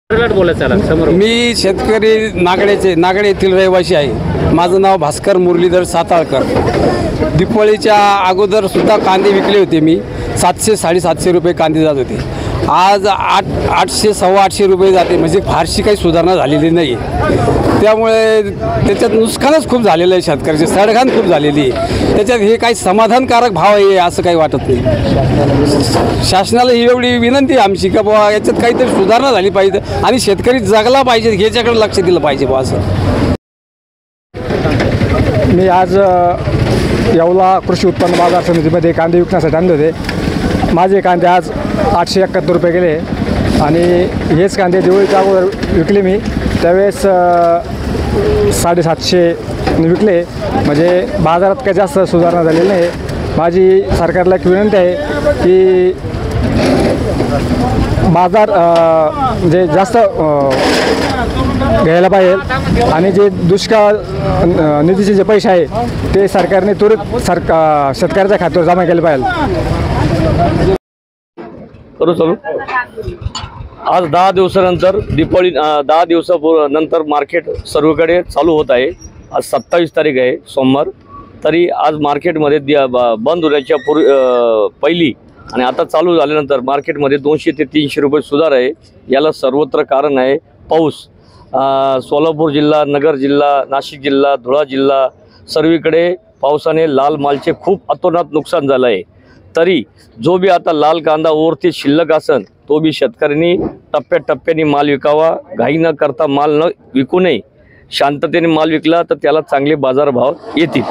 मी शेतकरी नागडे येथील रहिवासी आहे। माझं नाव भास्कर मुरलीधर साताळकर। दिवाळीच्या अगोदर सुद्धा कांदे विकले होते मी। 700-750 रुपये कांदे जात होते। आज 800 850 रुपये जाते, म्हणजे फारशी काही सुधारणा झालेली नाही। त्यामुळे त्याच्यात नुकसानच खूप झालेलं आहे, शेतकऱ्याचे सडघाण खूप झालेली आहे। त्याच्यात हे काही समाधानकारक भाव आहे असं काही वाटत नाही। शासनाला ही एवढी विनंती आहे आमची की बाबा याच्यात काहीतरी सुधारणा झाली पाहिजे आणि शेतकरी जगला पाहिजे, ह्याच्याकडे लक्ष दिलं पाहिजे बा असं। मी आज येवला कृषी उत्पन्न बाजार समितीमध्ये कांदे विकण्यासाठी आणले होते। माझे कांदे आज 871 रुपये गेले आणि हेच कांदे दिवाळीच्या अगोदर विकले मी, त्यावेळेस 750 विकले। म्हणजे बाजारात काही जास्त सुधारणा झालेली नाही। माझी सरकारला एक विनंती आहे की बाजार म्हणजे जास्त घ्यायला पाहिजे आणि जे दुष्काळ निधीचे जे पैसे आहे ते सरकारने त्वरित शेतकऱ्याच्या खात्यावर जमा केले पाहिजे। करू चालू। आज 10 दिवसानंतर दिवाळी 10 दिवसानंतर मार्केट सर्वकडे चालू होत आहे। आज 27 तारीख आहे, सोमवार। तरी आज मार्केटमध्ये बंद होण्याच्या पहिली आणि आता चालू झाल्यानंतर मार्केटमध्ये 200 ते 300 रुपये सुधार आहे। याला सर्वत्र कारण आहे पाऊस। सोलापूर जिल्हा, नगर जिल्हा, नाशिक जिल्हा, धुळा जिल्हा सर्वीकडे पावसाने लाल मालचे खूप अतोनात नुकसान झालं आहे। तरी जो बी आता लाल कांदा उर्वरित शिल्लक असन तो बी शेतकऱ्यांनी टप्प्याटप्प्याने माल विकावा। घाई न करता माल न विकू नये। शांततेने माल विकला तर त्याला चांगले बाजारभाव येतील।